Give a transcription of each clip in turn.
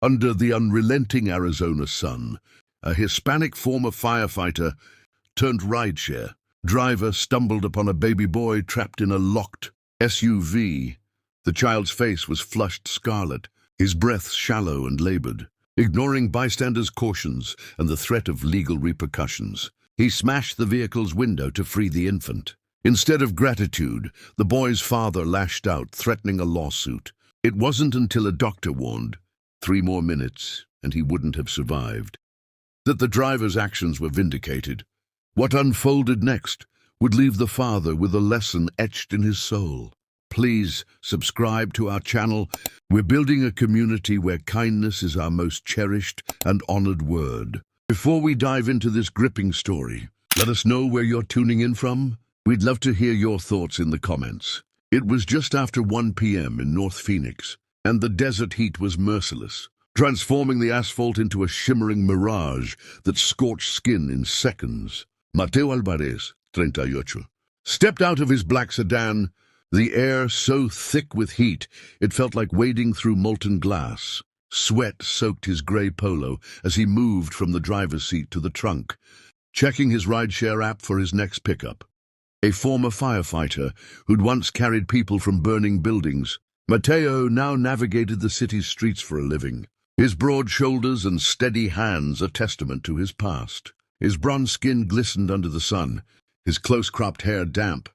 Under the unrelenting Arizona sun, a Hispanic former firefighter turned rideshare driver stumbled upon a baby boy trapped in a locked SUV. The child's face was flushed scarlet, his breath shallow and labored. Ignoring bystanders' cautions and the threat of legal repercussions, he smashed the vehicle's window to free the infant. Instead of gratitude, the boy's father lashed out, threatening a lawsuit. It wasn't until a doctor warned, 3 more minutes, and he wouldn't have survived, that the driver's actions were vindicated. What unfolded next would leave the father with a lesson etched in his soul. Please subscribe to our channel. We're building a community where kindness is our most cherished and honored word. Before we dive into this gripping story, let us know where you're tuning in from. We'd love to hear your thoughts in the comments. It was just after 1 p.m. in North Phoenix, and the desert heat was merciless, transforming the asphalt into a shimmering mirage that scorched skin in seconds. Mateo Alvarez, 38, stepped out of his black sedan, the air so thick with heat it felt like wading through molten glass. Sweat soaked his gray polo as he moved from the driver's seat to the trunk, checking his rideshare app for his next pickup. A former firefighter who'd once carried people from burning buildings, Mateo now navigated the city's streets for a living. His broad shoulders and steady hands a testament to his past. His bronze skin glistened under the sun, his close-cropped hair damp,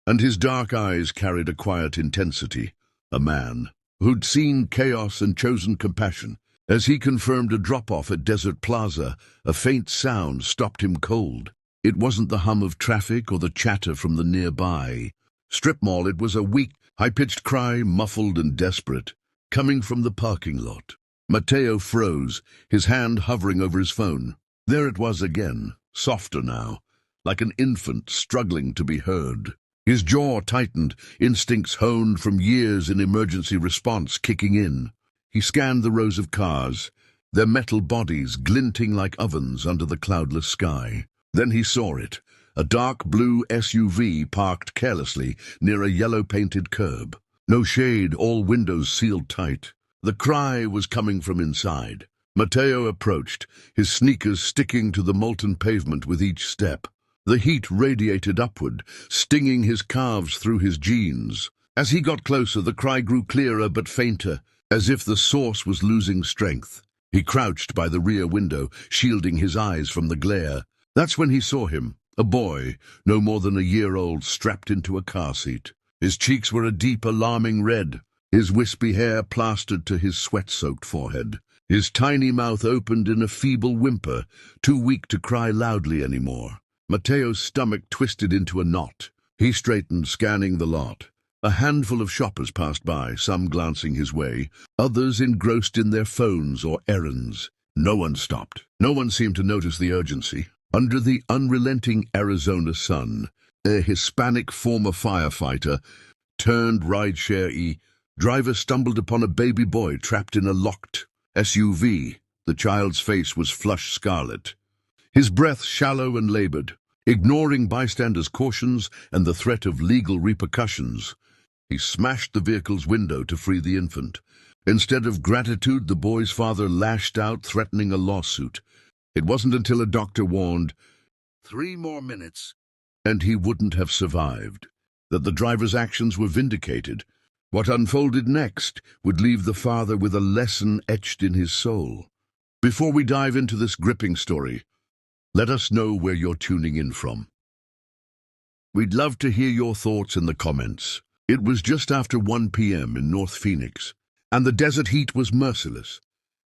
and his dark eyes carried a quiet intensity. A man who'd seen chaos and chosen compassion. As he confirmed a drop-off at Desert Plaza, a faint sound stopped him cold. It wasn't the hum of traffic or the chatter from the nearby strip mall. It was a weak, high-pitched cry, muffled and desperate, coming from the parking lot. Mateo froze, his hand hovering over his phone. There it was again, softer now, like an infant struggling to be heard. His jaw tightened, instincts honed from years in emergency response kicking in. He scanned the rows of cars, their metal bodies glinting like ovens under the cloudless sky. Then he saw it, a dark blue SUV parked carelessly near a yellow-painted curb. No shade, all windows sealed tight. The cry was coming from inside. Mateo approached, his sneakers sticking to the molten pavement with each step. The heat radiated upward, stinging his calves through his jeans. As he got closer, the cry grew clearer but fainter, as if the source was losing strength. He crouched by the rear window, shielding his eyes from the glare. That's when he saw him, a boy, no more than a year old, strapped into a car seat. His cheeks were a deep, alarming red, his wispy hair plastered to his sweat-soaked forehead. His tiny mouth opened in a feeble whimper, too weak to cry loudly anymore. Mateo's stomach twisted into a knot. He straightened, scanning the lot. A handful of shoppers passed by, some glancing his way, others engrossed in their phones or errands. No one stopped. No one seemed to notice the urgency. Under the unrelenting Arizona sun, a Hispanic former firefighter turned rideshare driver stumbled upon a baby boy trapped in a locked SUV. The child's face was flushed scarlet, his breath shallow and labored. Ignoring bystanders' cautions and the threat of legal repercussions, he smashed the vehicle's window to free the infant. Instead of gratitude, the boy's father lashed out, threatening a lawsuit. It wasn't until a doctor warned, 3 more minutes, and he wouldn't have survived, that the driver's actions were vindicated. What unfolded next would leave the father with a lesson etched in his soul. Before we dive into this gripping story, let us know where you're tuning in from. We'd love to hear your thoughts in the comments. It was just after 1 p.m. in North Phoenix, and the desert heat was merciless,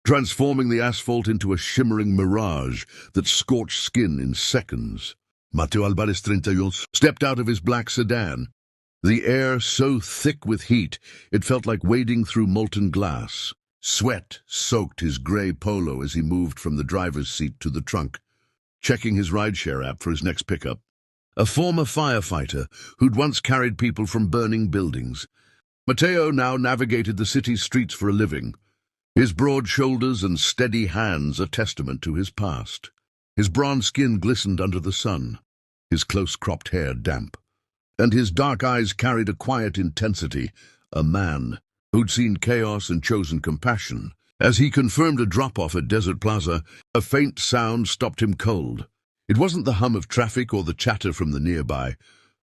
transforming the asphalt into a shimmering mirage that scorched skin in seconds. Mateo Alvarez, 38, stepped out of his black sedan, the air so thick with heat it felt like wading through molten glass. Sweat soaked his gray polo as he moved from the driver's seat to the trunk, checking his rideshare app for his next pickup. A former firefighter who'd once carried people from burning buildings, Mateo now navigated the city's streets for a living. His broad shoulders and steady hands a testament to his past. His bronze skin glistened under the sun, his close-cropped hair damp, and his dark eyes carried a quiet intensity. A man who'd seen chaos and chosen compassion. As he confirmed a drop-off at Desert Plaza, a faint sound stopped him cold. It wasn't the hum of traffic or the chatter from the nearby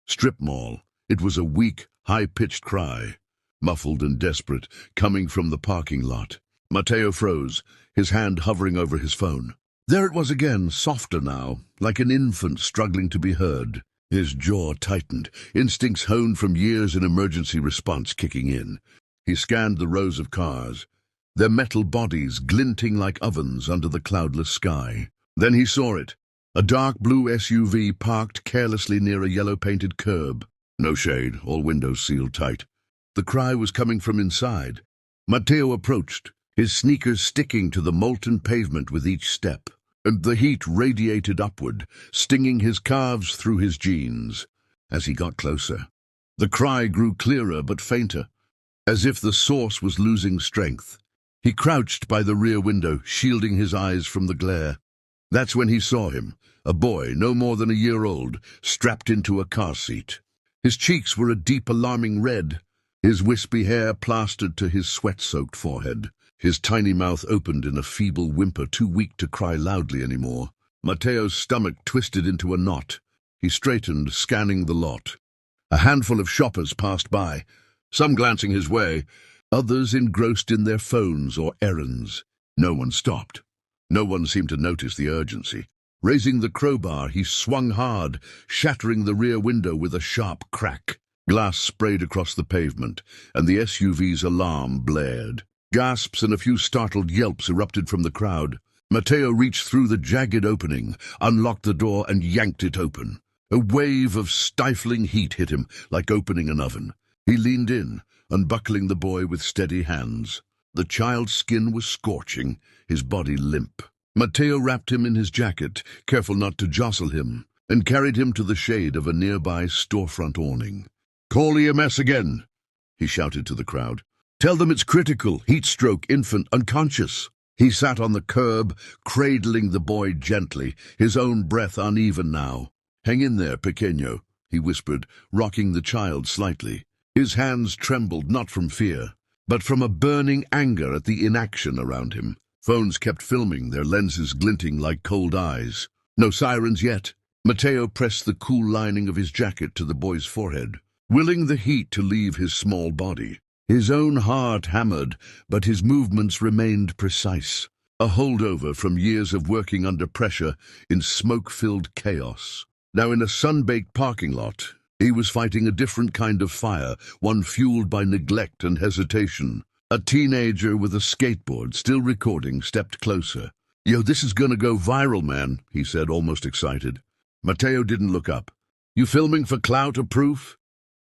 strip mall. It was a weak, high-pitched cry, muffled and desperate, coming from the parking lot. Mateo froze, his hand hovering over his phone. There it was again, softer now, like an infant struggling to be heard. His jaw tightened, instincts honed from years in emergency response kicking in. He scanned the rows of cars, their metal bodies glinting like ovens under the cloudless sky. Then he saw it, a dark blue SUV parked carelessly near a yellow-painted curb. No shade, all windows sealed tight. The cry was coming from inside. Mateo approached, his sneakers sticking to the molten pavement with each step, and the heat radiated upward, stinging his calves through his jeans. As he got closer, the cry grew clearer but fainter, as if the source was losing strength. He crouched by the rear window, shielding his eyes from the glare. That's when he saw him, a boy no more than a year old, strapped into a car seat. His cheeks were a deep, alarming red, his wispy hair plastered to his sweat-soaked forehead. His tiny mouth opened in a feeble whimper too weak to cry loudly anymore. Mateo's stomach twisted into a knot. He straightened, scanning the lot. A handful of shoppers passed by, some glancing his way, others engrossed in their phones or errands. No one stopped. No one seemed to notice the urgency. Raising the crowbar, he swung hard, shattering the rear window with a sharp crack. Glass sprayed across the pavement, and the SUV's alarm blared. Gasps and a few startled yelps erupted from the crowd. Mateo reached through the jagged opening, unlocked the door, and yanked it open. A wave of stifling heat hit him, like opening an oven. He leaned in, unbuckling the boy with steady hands. The child's skin was scorching, his body limp. Mateo wrapped him in his jacket, careful not to jostle him, and carried him to the shade of a nearby storefront awning. "Call EMS again," he shouted to the crowd. "Tell them it's critical, heat stroke, infant, unconscious." He sat on the curb, cradling the boy gently, his own breath uneven now. "Hang in there, pequeño," he whispered, rocking the child slightly. His hands trembled not from fear, but from a burning anger at the inaction around him. Phones kept filming, their lenses glinting like cold eyes. No sirens yet. Mateo pressed the cool lining of his jacket to the boy's forehead, willing the heat to leave his small body. His own heart hammered, but his movements remained precise. A holdover from years of working under pressure in smoke-filled chaos. Now in a sun-baked parking lot, he was fighting a different kind of fire, one fueled by neglect and hesitation. A teenager with a skateboard, still recording, stepped closer. "Yo, this is gonna go viral, man," he said, almost excited. Mateo didn't look up. "You filming for clout or proof?"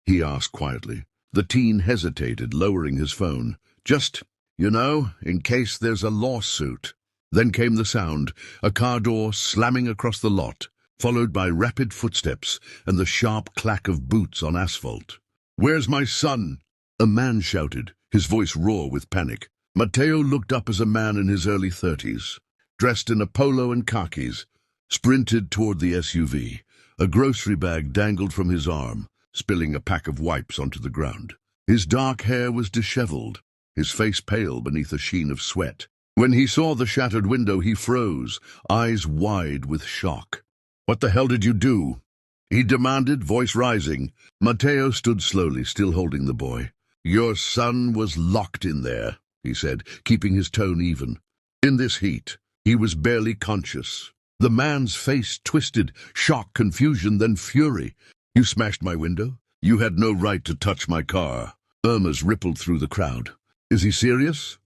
he asked quietly. The teen hesitated, lowering his phone. "Just, in case there's a lawsuit." Then came the sound, a car door slamming across the lot, followed by rapid footsteps and the sharp clack of boots on asphalt. "Where's my son?" a man shouted, his voice raw with panic. Mateo looked up as a man in his early 30s, dressed in a polo and khakis, sprinted toward the SUV. A grocery bag dangled from his arm, spilling a pack of wipes onto the ground. His dark hair was disheveled, his face pale beneath a sheen of sweat. When he saw the shattered window, he froze, eyes wide with shock. "What the hell did you do?" he demanded, voice rising. Mateo stood slowly, still holding the boy. "Your son was locked in there," he said, keeping his tone even. "In this heat, he was barely conscious." The man's face twisted, shock, confusion, then fury. "You smashed my window? You had no right to touch my car." Murmurs rippled through the crowd. "Is he serious?"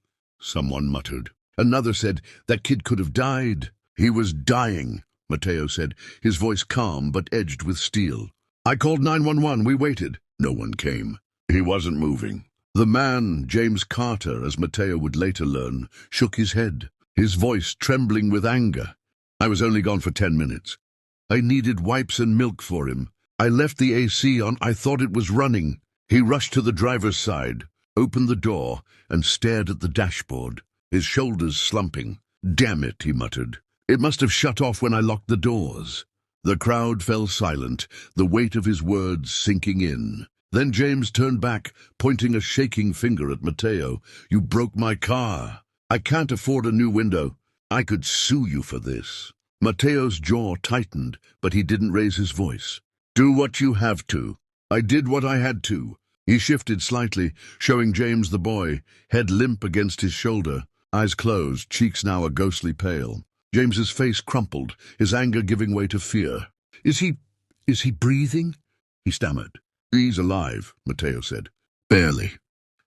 someone muttered. Another said, "That kid could have died." "He was dying," Mateo said, his voice calm but edged with steel. "I called 911, we waited." No one came. He wasn't moving. The man, James Carter, as Mateo would later learn, shook his head, his voice trembling with anger. "I was only gone for 10 minutes. I needed wipes and milk for him. I left the AC on, I thought it was running." He rushed to the driver's side, opened the door, and stared at the dashboard, his shoulders slumping. "Damn it," he muttered. "It must have shut off when I locked the doors." The crowd fell silent, the weight of his words sinking in. Then James turned back, pointing a shaking finger at Mateo. "You broke my car." I can't afford a new window. I could sue you for this. Mateo's jaw tightened, but he didn't raise his voice. Do what you have to. I did what I had to. He shifted slightly, showing James the boy, head limp against his shoulder, eyes closed, cheeks now a ghostly pale. James's face crumpled, his anger giving way to fear. Is he breathing? He stammered. He's alive, Mateo said. Barely.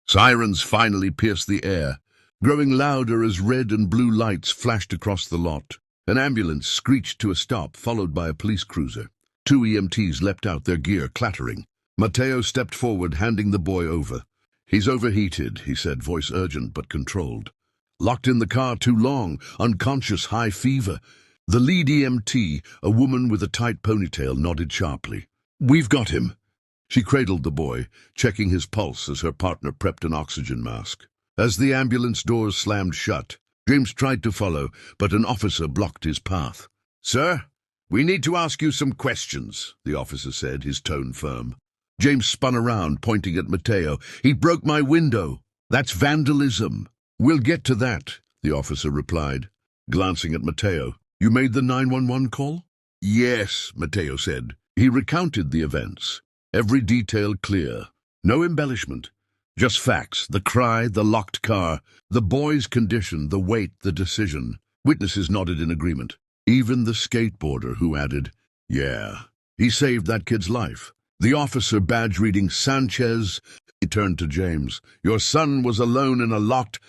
Sirens finally pierced the air, growing louder as red and blue lights flashed across the lot. An ambulance screeched to a stop, followed by a police cruiser. 2 EMTs leapt out, their gear clattering. Mateo stepped forward, handing the boy over. He's overheated, he said, voice urgent but controlled. Locked in the car too long, unconscious, high fever. The lead EMT, a woman with a tight ponytail, nodded sharply. We've got him. She cradled the boy, checking his pulse as her partner prepped an oxygen mask. As the ambulance doors slammed shut, James tried to follow, but an officer blocked his path. Sir, we need to ask you some questions, the officer said, his tone firm. James spun around, pointing at Mateo. He broke my window. That's vandalism. We'll get to that, the officer replied, glancing at Mateo. You made the 911 call? Yes, Mateo said. He recounted the events, every detail clear. No embellishment. Just facts, the cry, the locked car, the boy's condition, the weight, the decision. Witnesses nodded in agreement. Even the skateboarder, who added, yeah, he saved that kid's life. The officer, badge reading Sanchez, he turned to James. Your son was alone in a locked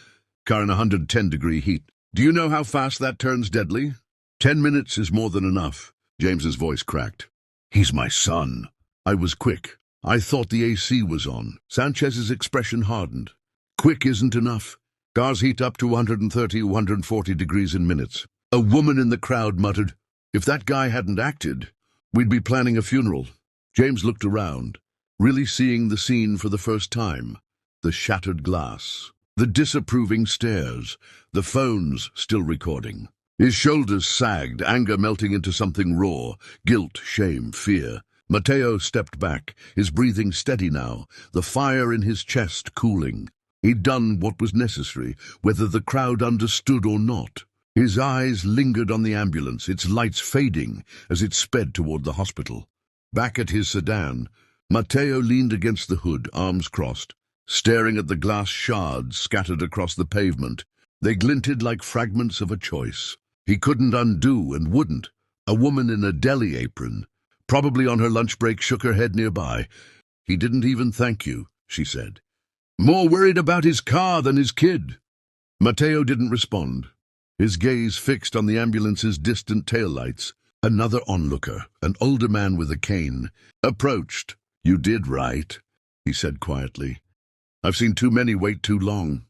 car in 110-degree heat. Do you know how fast that turns deadly? 10 minutes is more than enough. James's voice cracked. He's my son. I was quick. I thought the AC was on. Sanchez's expression hardened. Quick isn't enough. Cars heat up to 130, 140 degrees in minutes. A woman in the crowd muttered, if that guy hadn't acted, we'd be planning a funeral. James looked around, really seeing the scene for the first time. The shattered glass, the disapproving stares, the phones still recording. His shoulders sagged, anger melting into something raw, guilt, shame, fear. Mateo stepped back, his breathing steady now, the fire in his chest cooling. He'd done what was necessary, whether the crowd understood or not. His eyes lingered on the ambulance, its lights fading as it sped toward the hospital. Back at his sedan, Mateo leaned against the hood, arms crossed, staring at the glass shards scattered across the pavement. They glinted like fragments of a choice. He couldn't undo and wouldn't. A woman in a deli apron, probably on her lunch break, shook her head nearby. He didn't even thank you, she said. More worried about his car than his kid. Mateo didn't respond, his gaze fixed on the ambulance's distant taillights. Another onlooker, an older man with a cane, approached. You did right, he said quietly. I've seen too many wait too long.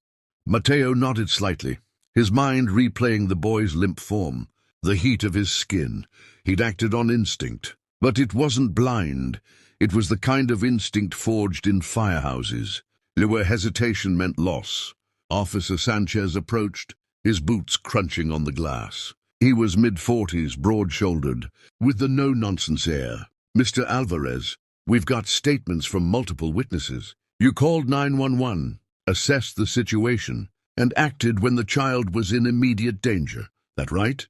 Mateo nodded slightly, his mind replaying the boy's limp form, the heat of his skin. He'd acted on instinct, but it wasn't blind. It was the kind of instinct forged in firehouses, where hesitation meant loss. Officer Sanchez approached, his boots crunching on the glass. He was mid-40s, broad-shouldered, with the no-nonsense air. Mr. Alvarez, we've got statements from multiple witnesses. You called 911, assessed the situation, and acted when the child was in immediate danger. That right?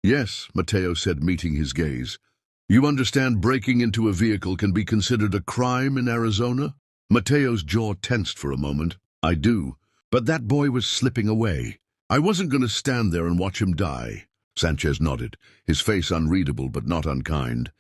Yes, Mateo said, meeting his gaze. You understand breaking into a vehicle can be considered a crime in Arizona? Mateo's jaw tensed for a moment. I do, but that boy was slipping away. I wasn't going to stand there and watch him die. Sanchez nodded, his face unreadable but not unkind.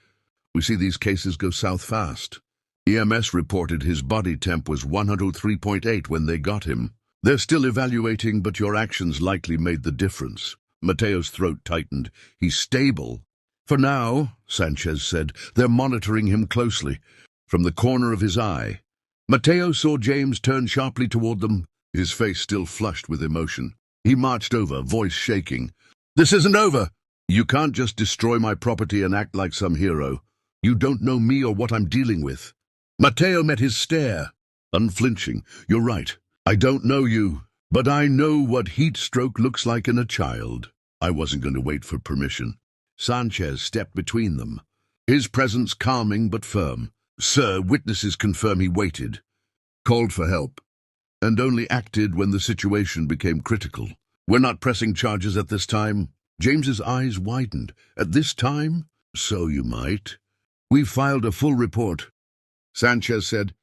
We see these cases go south fast. EMS reported his body temp was 103.8 when they got him. They're still evaluating, but your actions likely made the difference. Mateo's throat tightened. He's stable. For now, Sanchez said. They're monitoring him closely. From the corner of his eye, Mateo saw James turn sharply toward them, his face still flushed with emotion. He marched over, voice shaking. This isn't over. You can't just destroy my property and act like some hero. You don't know me or what I'm dealing with. Mateo met his stare, unflinching. You're right. I don't know you, but I know what heat stroke looks like in a child. I wasn't going to wait for permission. Sanchez stepped between them, his presence calming but firm. Sir, witnesses confirm he waited, called for help, and only acted when the situation became critical. We're not pressing charges at this time. James's eyes widened. At this time? So you might. We've filed a full report, Sanchez said.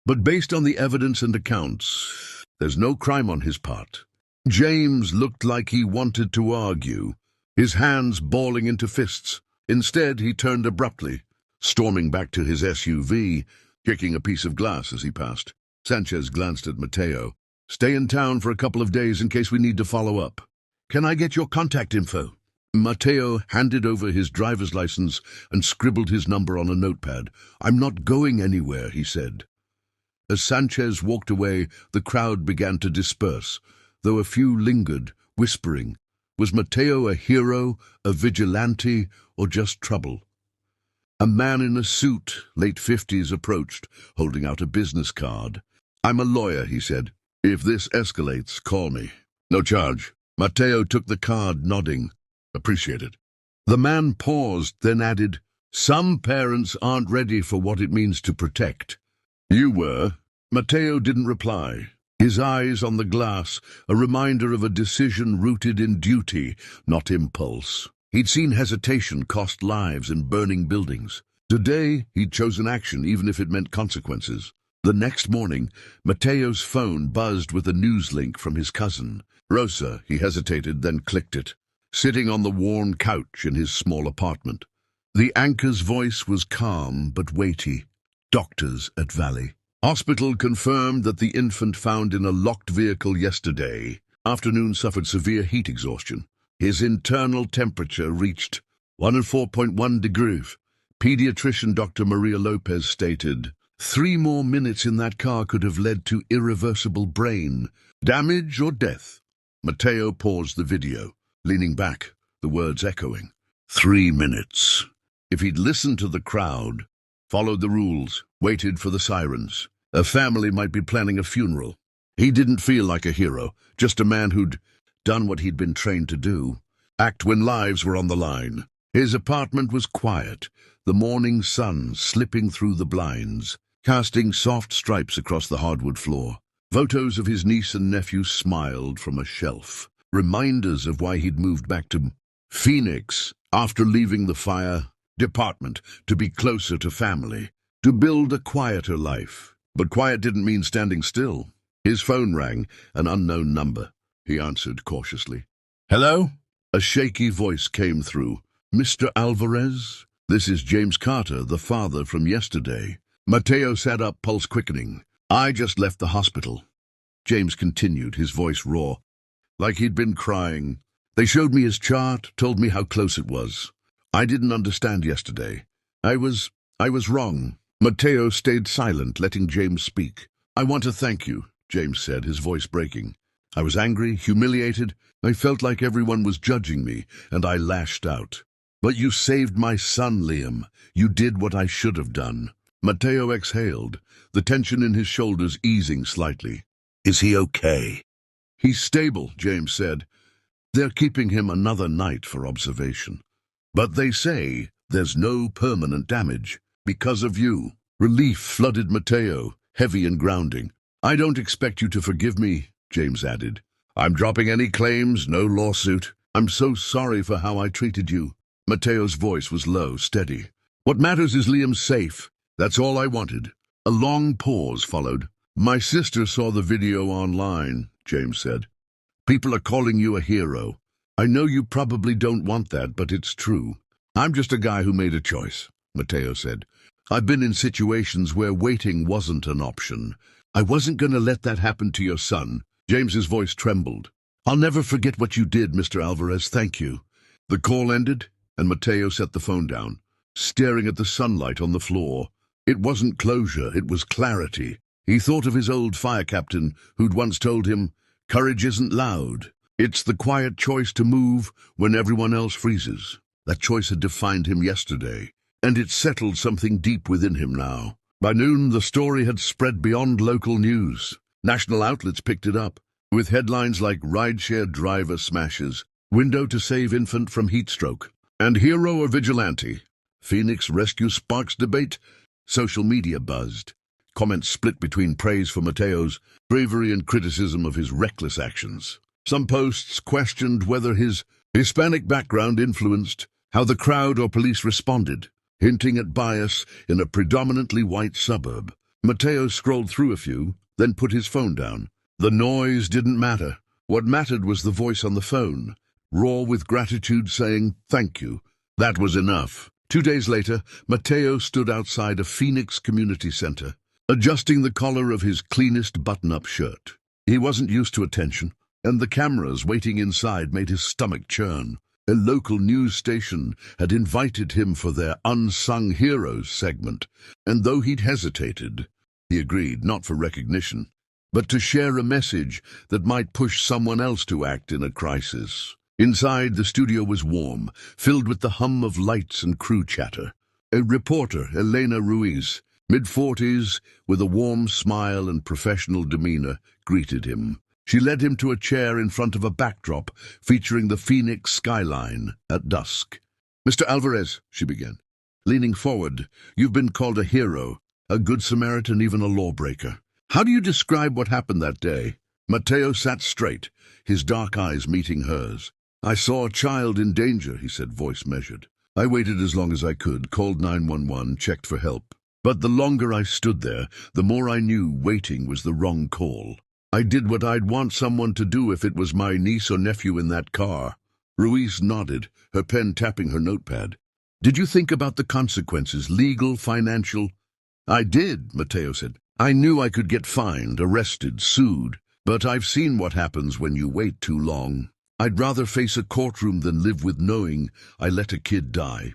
But based on the evidence and accounts, there's no crime on his part. James looked like he wanted to argue, his hands balling into fists. Instead, he turned abruptly, storming back to his SUV, kicking a piece of glass as he passed. Sanchez glanced at Mateo. Stay in town for a couple of days in case we need to follow up. Can I get your contact info? Mateo handed over his driver's license and scribbled his number on a notepad. I'm not going anywhere, he said. As Sanchez walked away, the crowd began to disperse, though a few lingered, whispering, was Mateo a hero, a vigilante, or just trouble? A man in a suit, late 50s, approached, holding out a business card. I'm a lawyer, he said. If this escalates, call me. No charge. Mateo took the card, nodding. Appreciate it. The man paused, then added, some parents aren't ready for what it means to protect. You were. Mateo didn't reply, his eyes on the glass, a reminder of a decision rooted in duty, not impulse. He'd seen hesitation cost lives in burning buildings. Today, he'd chosen action, even if it meant consequences. The next morning, Mateo's phone buzzed with a news link from his cousin. Rosa, he hesitated, then clicked it, sitting on the worn couch in his small apartment. The anchor's voice was calm but weighty. Doctors at Valley Hospital confirmed that the infant found in a locked vehicle yesterday afternoon suffered severe heat exhaustion. His internal temperature reached 104.1 degrees. Pediatrician Dr. Maria Lopez stated, 3 more minutes in that car could have led to irreversible brain damage or death. Mateo paused the video, leaning back, the words echoing. 3 minutes. If he'd listened to the crowd, followed the rules, waited for the sirens, a family might be planning a funeral. He didn't feel like a hero, just a man who'd done what he'd been trained to do, act when lives were on the line. His apartment was quiet, the morning sun slipping through the blinds, casting soft stripes across the hardwood floor. Photos of his niece and nephew smiled from a shelf, reminders of why he'd moved back to Phoenix after leaving the fire department to be closer to family, to build a quieter life. But quiet didn't mean standing still. His phone rang, an unknown number. He answered cautiously. Hello? A shaky voice came through. Mr. Alvarez? This is James Carter, the father from yesterday. Mateo sat up, pulse quickening. I just left the hospital. James continued, his voice raw, like he'd been crying. They showed me his chart, told me how close it was. I didn't understand yesterday. I was wrong. Mateo stayed silent, letting James speak. I want to thank you, James said, his voice breaking. I was angry, humiliated. I felt like everyone was judging me, and I lashed out. But you saved my son, Liam. You did what I should have done. Mateo exhaled, the tension in his shoulders easing slightly. Is he okay? He's stable, James said. They're keeping him another night for observation. But they say there's no permanent damage. Because of you. Relief flooded Mateo, heavy and grounding. I don't expect you to forgive me, James added. I'm dropping any claims, no lawsuit. I'm so sorry for how I treated you. Mateo's voice was low, steady. What matters is Liam's safe. That's all I wanted. A long pause followed. My sister saw the video online, James said. People are calling you a hero. I know you probably don't want that, but it's true. I'm just a guy who made a choice, Mateo said. I've been in situations where waiting wasn't an option. I wasn't going to let that happen to your son. James's voice trembled. I'll never forget what you did, Mr. Alvarez. Thank you. The call ended, and Mateo set the phone down, staring at the sunlight on the floor. It wasn't closure, it was clarity. He thought of his old fire captain who'd once told him, courage isn't loud. It's the quiet choice to move when everyone else freezes. That choice had defined him yesterday, and it settled something deep within him now. By noon, the story had spread beyond local news. National outlets picked it up, with headlines like rideshare driver smashes, window to save infant from heat stroke, and hero or vigilante. Phoenix rescue sparks debate. Social media buzzed. Comments split between praise for Mateo's bravery and criticism of his reckless actions. Some posts questioned whether his Hispanic background influenced how the crowd or police responded, hinting at bias in a predominantly white suburb. Mateo scrolled through a few, then put his phone down. The noise didn't matter. What mattered was the voice on the phone, raw with gratitude, saying, "Thank you." That was enough. 2 days later, Mateo stood outside a Phoenix community center, adjusting the collar of his cleanest button-up shirt. He wasn't used to attention, and the cameras waiting inside made his stomach churn. A local news station had invited him for their Unsung Heroes segment, and though he'd hesitated, he agreed, not for recognition, but to share a message that might push someone else to act in a crisis. Inside, the studio was warm, filled with the hum of lights and crew chatter. A reporter, Elena Ruiz, mid-40s, with a warm smile and professional demeanor, greeted him. She led him to a chair in front of a backdrop featuring the Phoenix skyline at dusk. "Mr. Alvarez," she began, leaning forward, "you've been called a hero, a good Samaritan, even a lawbreaker. How do you describe what happened that day?" Mateo sat straight, his dark eyes meeting hers. "I saw a child in danger," he said, voice measured. "I waited as long as I could, called 911, checked for help. But the longer I stood there, the more I knew waiting was the wrong call. I did what I'd want someone to do if it was my niece or nephew in that car." Ruiz nodded, her pen tapping her notepad. "Did you think about the consequences, legal, financial?" "I did," Mateo said. "I knew I could get fined, arrested, sued. But I've seen what happens when you wait too long. I'd rather face a courtroom than live with knowing I let a kid die."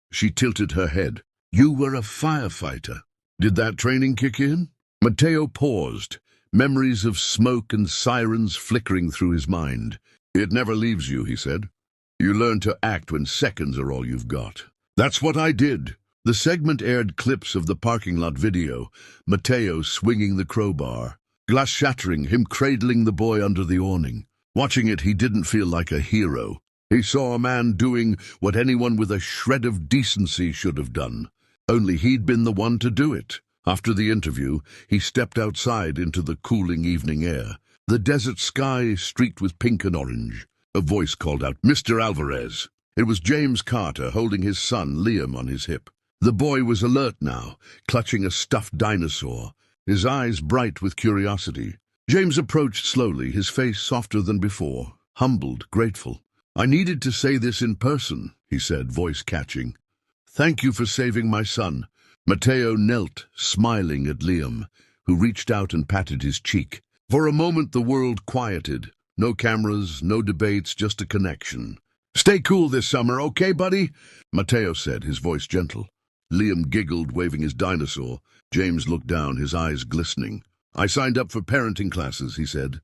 She tilted her head. "You were a firefighter. Did that training kick in?" Mateo paused, memories of smoke and sirens flickering through his mind. "It never leaves you," he said. "You learn to act when seconds are all you've got." "That's what I did." The segment aired clips of the parking lot video, Mateo swinging the crowbar, glass shattering, him cradling the boy under the awning. Watching it, he didn't feel like a hero. He saw a man doing what anyone with a shred of decency should have done. Only he'd been the one to do it. After the interview, he stepped outside into the cooling evening air. The desert sky streaked with pink and orange. A voice called out, "Mr. Alvarez." It was James Carter, holding his son, Liam, on his hip. The boy was alert now, clutching a stuffed dinosaur, his eyes bright with curiosity. James approached slowly, his face softer than before, humbled, grateful. "I needed to say this in person," he said, voice catching. "Thank you for saving my son." Mateo knelt, smiling at Liam, who reached out and patted his cheek. For a moment the world quieted. No cameras, no debates, just a connection. "Stay cool this summer, okay, buddy?" Mateo said, his voice gentle. Liam giggled, waving his dinosaur. James looked down, his eyes glistening. "I signed up for parenting classes," he said.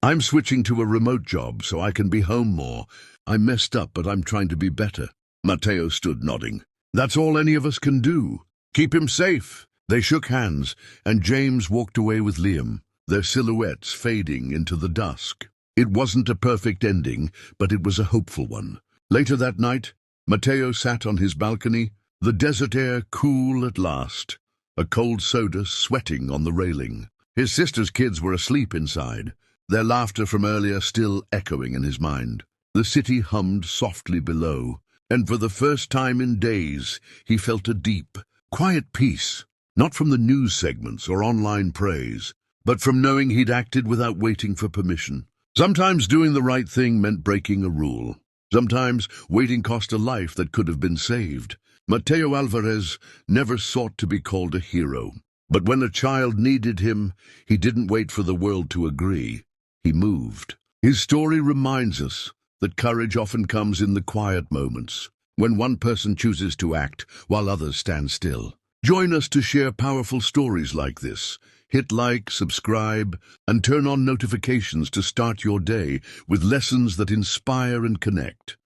"I'm switching to a remote job so I can be home more. I messed up, but I'm trying to be better." Mateo stood nodding. "That's all any of us can do. Keep him safe." They shook hands, and James walked away with Liam, their silhouettes fading into the dusk. It wasn't a perfect ending, but it was a hopeful one. Later that night, Mateo sat on his balcony, the desert air cool at last, a cold soda sweating on the railing. His sister's kids were asleep inside, their laughter from earlier still echoing in his mind. The city hummed softly below, and for the first time in days, he felt a deep, quiet peace, not from the news segments or online praise, but from knowing he'd acted without waiting for permission. Sometimes doing the right thing meant breaking a rule. Sometimes waiting cost a life that could have been saved. Mateo Alvarez never sought to be called a hero, but when a child needed him, he didn't wait for the world to agree. He moved. His story reminds us that courage often comes in the quiet moments, when one person chooses to act while others stand still. Join us to share powerful stories like this. Hit like, subscribe, and turn on notifications to start your day with lessons that inspire and connect.